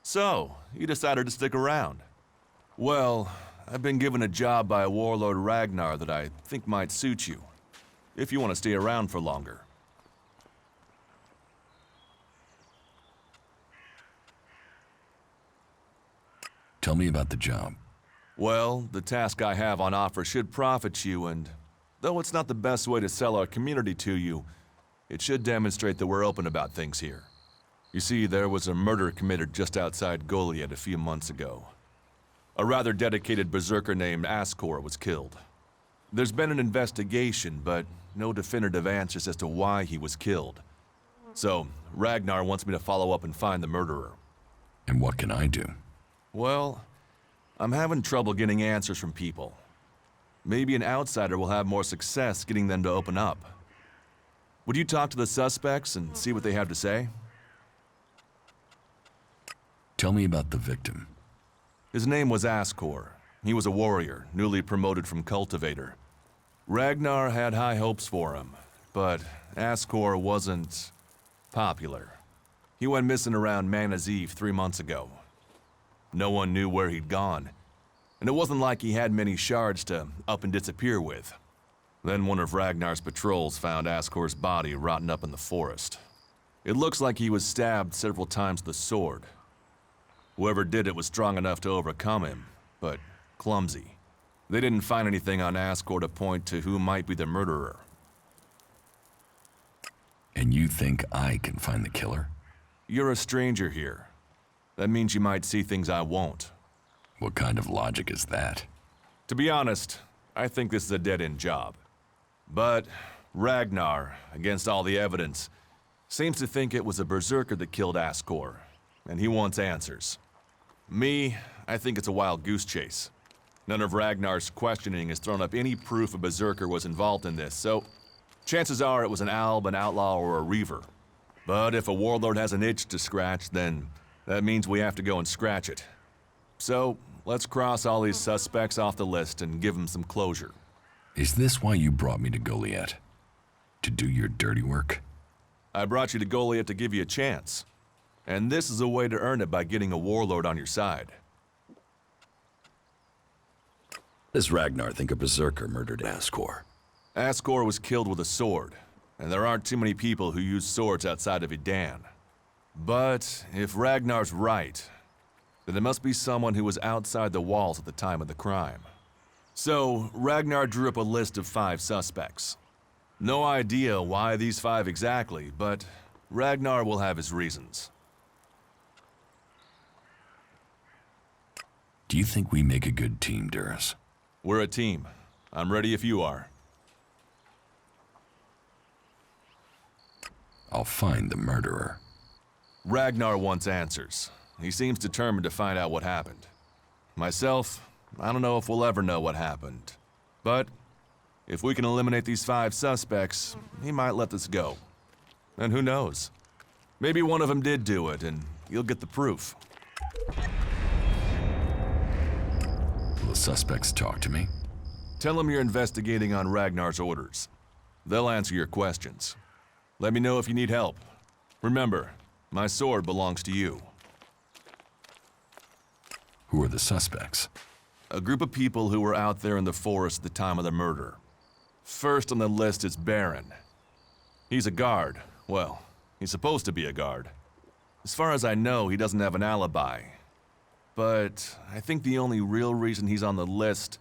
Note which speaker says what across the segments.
Speaker 1: So, you decided to stick around. Well, I've been given a job by Warlord Ragnar that I think might suit you, if you want to stay around for longer.
Speaker 2: Tell me about the job.
Speaker 1: Well, the task I have on offer should profit you, and though it's not the best way to sell our community to you, it should demonstrate that we're open about things here. You see, there was a murder committed just outside Goliath a few months ago. A rather dedicated berserker named Ascor was killed. There's been an investigation, but no definitive answers as to why he was killed. So, Ragnar wants me to follow up and find the murderer.
Speaker 2: And what can I do?
Speaker 1: Well, I'm having trouble getting answers from people. Maybe an outsider will have more success getting them to open up. Would you talk to the suspects and see what they have to say?
Speaker 2: Tell me about the victim.
Speaker 1: His name was Ascor. He was a warrior, newly promoted from cultivator. Ragnar had high hopes for him, but Ascor wasn't popular. He went missing around Mana's Eve 3 months ago. No one knew where he'd gone, and it wasn't like he had many shards to up and disappear with. Then one of Ragnar's patrols found Ascor's body rotten up in the forest. It looks like he was stabbed several times with a sword. Whoever did it was strong enough to overcome him, but clumsy. They didn't find anything on Ascor to point to who might be the murderer.
Speaker 2: And you think I can find the killer?
Speaker 1: You're a stranger here. That means you might see things I won't.
Speaker 2: What kind of logic is that?
Speaker 1: To be honest, I think this is a dead-end job. But Ragnar, against all the evidence, seems to think it was a berserker that killed Ascor, and he wants answers. Me, I think it's a wild goose chase. None of Ragnar's questioning has thrown up any proof a berserker was involved in this, so chances are it was an alb, an outlaw, or a reaver. But if a warlord has an itch to scratch, then that means we have to go and scratch it. So, let's cross all these suspects off the list and give them some closure.
Speaker 2: Is this why you brought me to Goliath? To do your dirty work?
Speaker 1: I brought you to Goliath to give you a chance. And this is a way to earn it by getting a warlord on your side.
Speaker 2: Does Ragnar think a berserker murdered Ascor?
Speaker 1: Ascor was killed with a sword, and there aren't too many people who use swords outside of Idan. But if Ragnar's right, then it must be someone who was outside the walls at the time of the crime. So, Ragnar drew up a list of 5 suspects. No idea why these 5 exactly, but Ragnar will have his reasons.
Speaker 2: Do you think we make a good team, Duras?
Speaker 1: We're a team. I'm ready if you are.
Speaker 2: I'll find the murderer.
Speaker 1: Ragnar wants answers. He seems determined to find out what happened. Myself, I don't know if we'll ever know what happened. But if we can eliminate these 5 suspects, he might let this go. And who knows? Maybe one of them did do it, and you'll get the proof.
Speaker 2: Will the suspects talk to me?
Speaker 1: Tell them you're investigating on Ragnar's orders. They'll answer your questions. Let me know if you need help. Remember, my sword belongs to you.
Speaker 2: Who are the suspects?
Speaker 1: A group of people who were out there in the forest at the time of the murder. First on the list is Baron. He's a guard. Well, he's supposed to be a guard. As far as I know, he doesn't have an alibi. But I think the only real reason he's on the list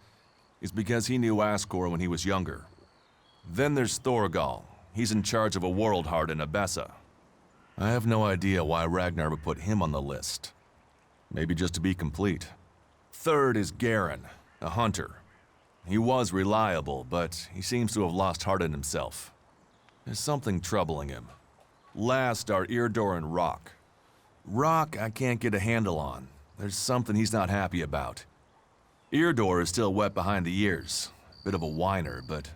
Speaker 1: is because he knew Askor when he was younger. Then there's Thorgal. He's in charge of a world heart in Abessa. I have no idea why Ragnar would put him on the list. Maybe just to be complete. Third is Garen, a hunter. He was reliable, but he seems to have lost heart in himself. There's something troubling him. Last are Eardor and Rock. Rock I can't get a handle on. There's something he's not happy about. Eardor is still wet behind the ears. Bit of a whiner, but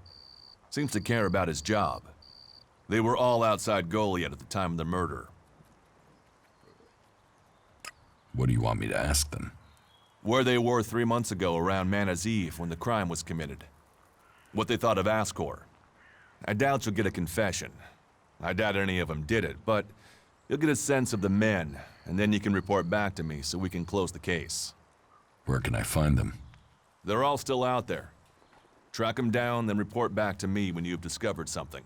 Speaker 1: seems to care about his job. They were all outside Goliath at the time of the murder.
Speaker 2: What do you want me to ask them?
Speaker 1: Where they were 3 months ago around Mana's Eve when the crime was committed. What they thought of Askor. I doubt you'll get a confession. I doubt any of them did it, but you'll get a sense of the men, and then you can report back to me so we can close the case.
Speaker 2: Where can I find them?
Speaker 1: They're all still out there. Track them down, then report back to me when you've discovered something.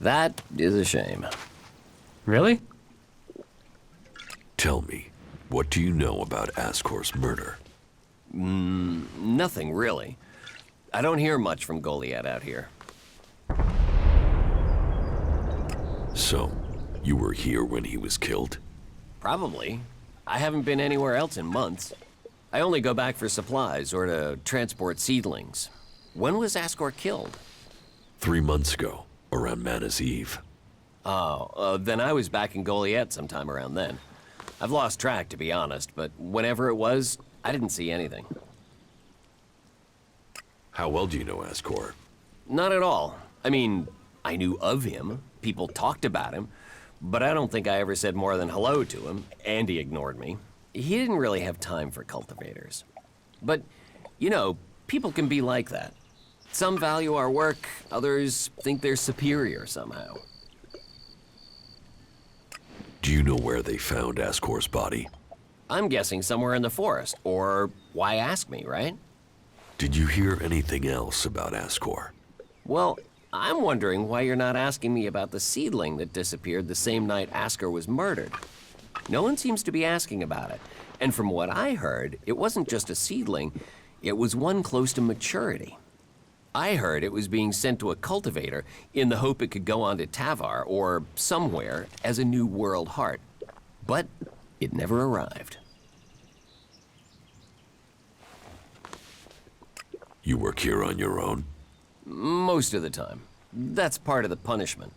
Speaker 3: That is a shame.
Speaker 4: Really?
Speaker 5: Tell me, what do you know about Askor's murder?
Speaker 3: Nothing, really. I don't hear much from Goliath out here.
Speaker 5: So, you were here when he was killed?
Speaker 3: Probably. I haven't been anywhere else in months. I only go back for supplies or to transport seedlings. When was Askor killed?
Speaker 5: 3 months ago, around Mana's Eve.
Speaker 3: Then I was back in Goliath sometime around then. I've lost track, to be honest, but whenever it was, I didn't see anything.
Speaker 5: How well do you know Askor?
Speaker 3: Not at all. I mean, I knew of him. People talked about him. But I don't think I ever said more than hello to him, and he ignored me. He didn't really have time for cultivators. But, you know, people can be like that. Some value our work, others think they're superior somehow.
Speaker 5: Do you know where they found Askor's body?
Speaker 3: I'm guessing somewhere in the forest, or why ask me, right?
Speaker 5: Did you hear anything else about Askor?
Speaker 3: Well, I'm wondering why you're not asking me about the seedling that disappeared the same night Askor was murdered. No one seems to be asking about it. And from what I heard, it wasn't just a seedling, it was one close to maturity. I heard it was being sent to a cultivator in the hope it could go on to Tavar or somewhere as a new world heart. But it never arrived.
Speaker 5: You work here on your own?
Speaker 3: Most of the time. That's part of the punishment.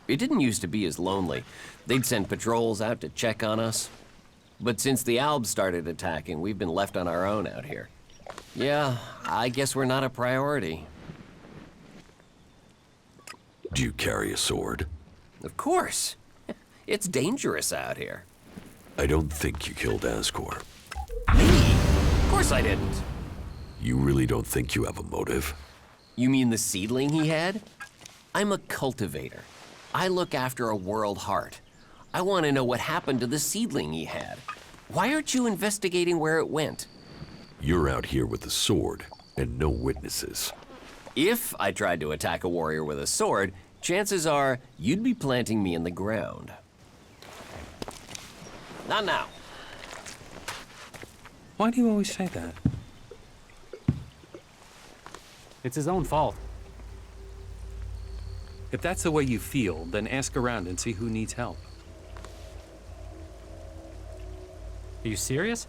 Speaker 3: It didn't used to be as lonely. They'd send patrols out to check on us. But since the Albs started attacking, we've been left on our own out here. Yeah, I guess we're not a priority.
Speaker 5: Do you carry a sword?
Speaker 3: Of course. It's dangerous out here.
Speaker 5: I don't think you killed Askor.
Speaker 3: Me? Of course I didn't.
Speaker 5: You really don't think you have a motive?
Speaker 3: You mean the seedling he had? I'm a cultivator. I look after a world heart. I want to know what happened to the seedling he had. Why aren't you investigating where it went?
Speaker 5: You're out here with a sword and no witnesses.
Speaker 3: If I tried to attack a warrior with a sword, chances are you'd be planting me in the ground. Not now.
Speaker 4: Why do you always say that? It's his own fault. If that's the way you feel, then ask around and see who needs help. Are you serious?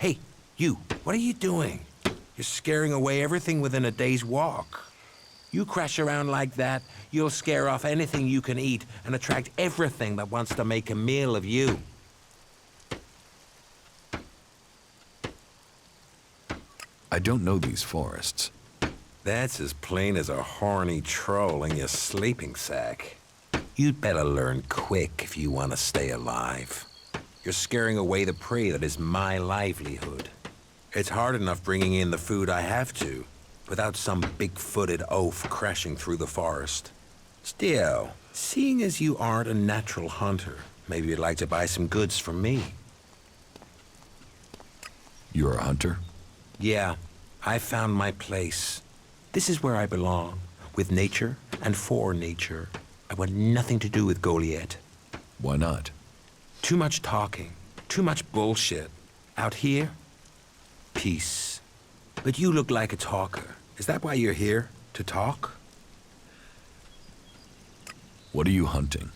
Speaker 6: Hey, you, what are you doing? You're scaring away everything within a day's walk. You crash around like that, you'll scare off anything you can eat and attract everything that wants to make a meal of you.
Speaker 2: I don't know these forests.
Speaker 6: That's as plain as a horny troll in your sleeping sack. You'd better learn quick if you want to stay alive. You're scaring away the prey that is my livelihood. It's hard enough bringing in the food I have to, without some big-footed oaf crashing through the forest. Still, seeing as you aren't a natural hunter, Maybe you'd like to buy some goods from me.
Speaker 2: You're a hunter?
Speaker 6: Yeah, I found my place. This is where I belong, with nature and for nature. I want nothing to do with Goliath.
Speaker 2: Why not?
Speaker 6: Too much talking, too much bullshit. Out here, peace. But you look like a talker. Is that why you're here? To talk?
Speaker 2: What are you hunting?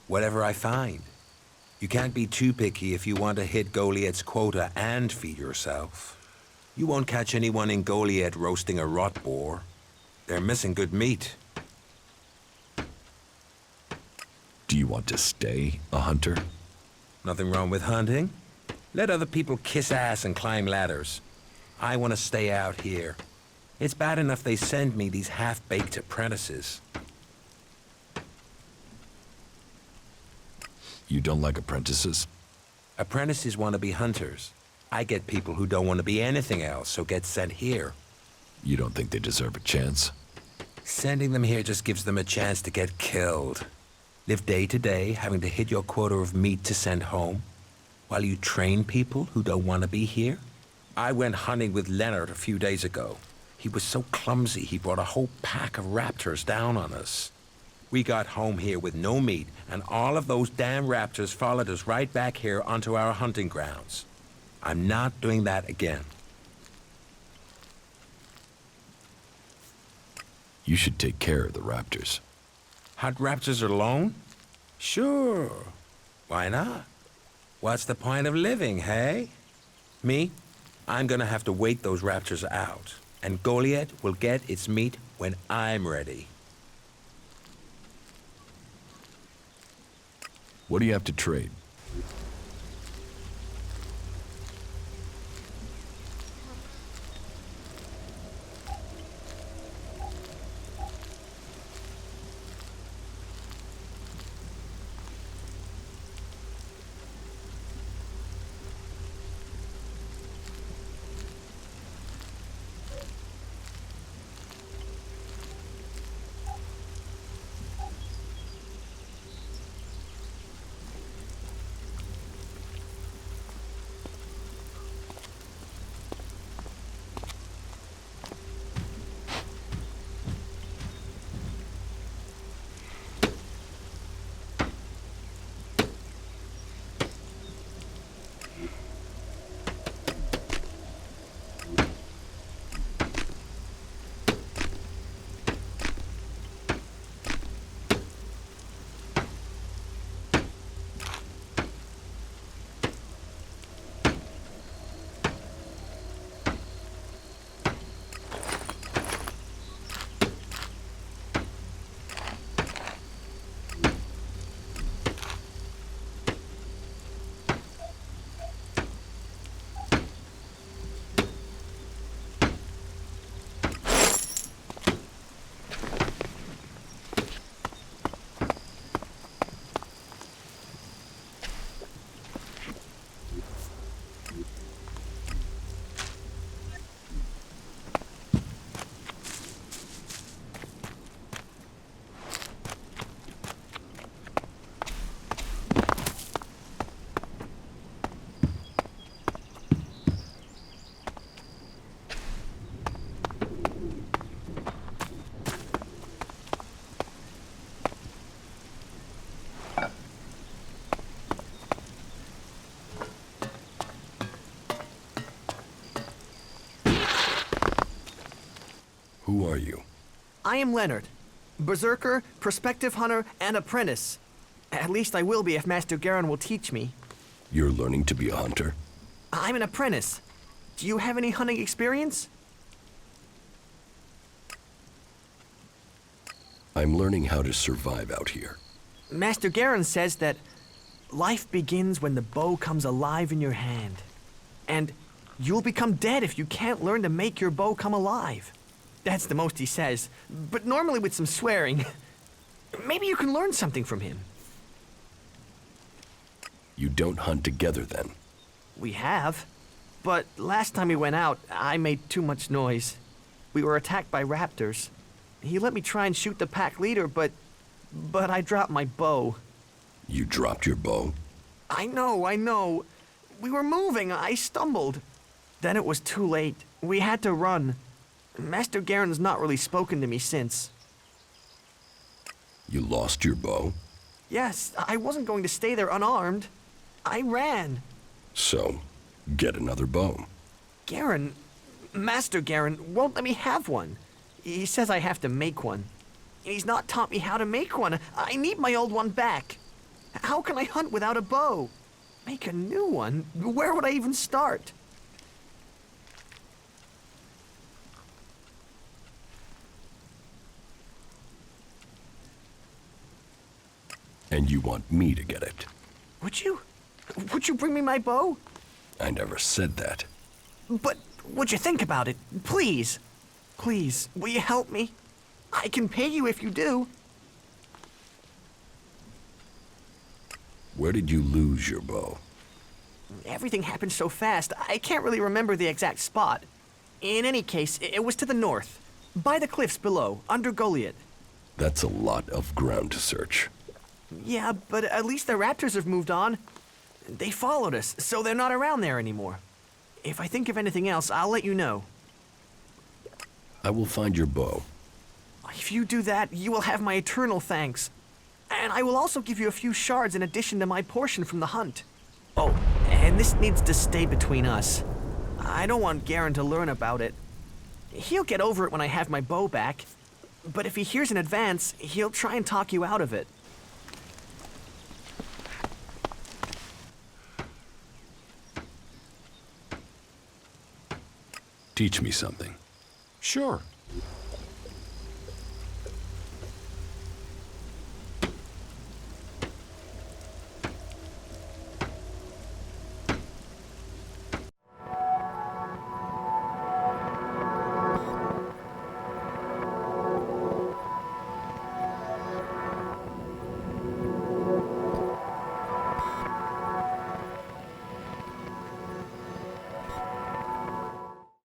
Speaker 6: Whatever I find. You can't be too picky if you want to hit Goliath's quota and feed yourself. You won't catch anyone in Goliath roasting a rot boar. They're missing good meat.
Speaker 2: Do you want to stay a hunter?
Speaker 6: Nothing wrong with hunting. Let other people kiss ass and climb ladders. I want to stay out here. It's bad enough they send me these half-baked apprentices.
Speaker 2: You don't like apprentices?
Speaker 6: Apprentices want to be hunters. I get people who don't want to be anything else, so get sent here.
Speaker 2: You don't think they deserve a chance?
Speaker 6: Sending them here just gives them a chance to get killed. Live day to day, having to hit your quota of meat to send home, while you train people who don't want to be here? I went hunting with Leonard a few days ago. He was so clumsy, he brought a whole pack of raptors down on us. We got home here with no meat, and all of those damn raptors followed us right back here onto our hunting grounds. I'm not doing that again.
Speaker 2: You should take care of the raptors.
Speaker 6: Hunt raptors alone? Sure. Why not? What's the point of living, hey? Me? I'm gonna have to wait those raptors out, and Goliath will get its meat when I'm ready.
Speaker 2: What do you have to trade? Who are you?
Speaker 7: I am Leonard. Berserker, prospective hunter, and apprentice. At least I will be if Master Garen will teach me.
Speaker 2: You're learning to be a hunter?
Speaker 7: I'm an apprentice. Do you have any hunting experience?
Speaker 2: I'm learning how to survive out here.
Speaker 7: Master Garen says that life begins when the bow comes alive in your hand. And you'll become dead if you can't learn to make your bow come alive. That's the most he says, but normally with some swearing. Maybe you can learn something from him.
Speaker 2: You don't hunt together then?
Speaker 7: We have. But last time we went out, I made too much noise. We were attacked by raptors. He let me try and shoot the pack leader, but I dropped my bow.
Speaker 2: You dropped your bow?
Speaker 7: I know. We were moving. I stumbled. Then it was too late. We had to run. Master Garen's not really spoken to me since.
Speaker 2: You lost your bow?
Speaker 7: Yes, I wasn't going to stay there unarmed. I ran.
Speaker 2: So, get another bow.
Speaker 7: Garen, Master Garen, won't let me have one. He says I have to make one. And he's not taught me how to make one. I need my old one back. How can I hunt without a bow? Make a new one? Where would I even start?
Speaker 2: And you want me to get it?
Speaker 7: Would you? Would you bring me my bow?
Speaker 2: I never said that.
Speaker 7: But would you think about it? Please. Please, will you help me? I can pay you if you do.
Speaker 2: Where did you lose your bow?
Speaker 7: Everything happened so fast, I can't really remember the exact spot. In any case, it was to the north, by the cliffs below, under Goliath.
Speaker 2: That's a lot of ground to search.
Speaker 7: Yeah, but at least the raptors have moved on. They followed us, so they're not around there anymore. If I think of anything else, I'll let you know.
Speaker 2: I will find your bow.
Speaker 7: If you do that, you will have my eternal thanks. And I will also give you a few shards in addition to my portion from the hunt. Oh, and this needs to stay between us. I don't want Garen to learn about it. He'll get over it when I have my bow back. But if he hears in advance, he'll try and talk you out of it.
Speaker 2: Teach me something.
Speaker 5: Sure.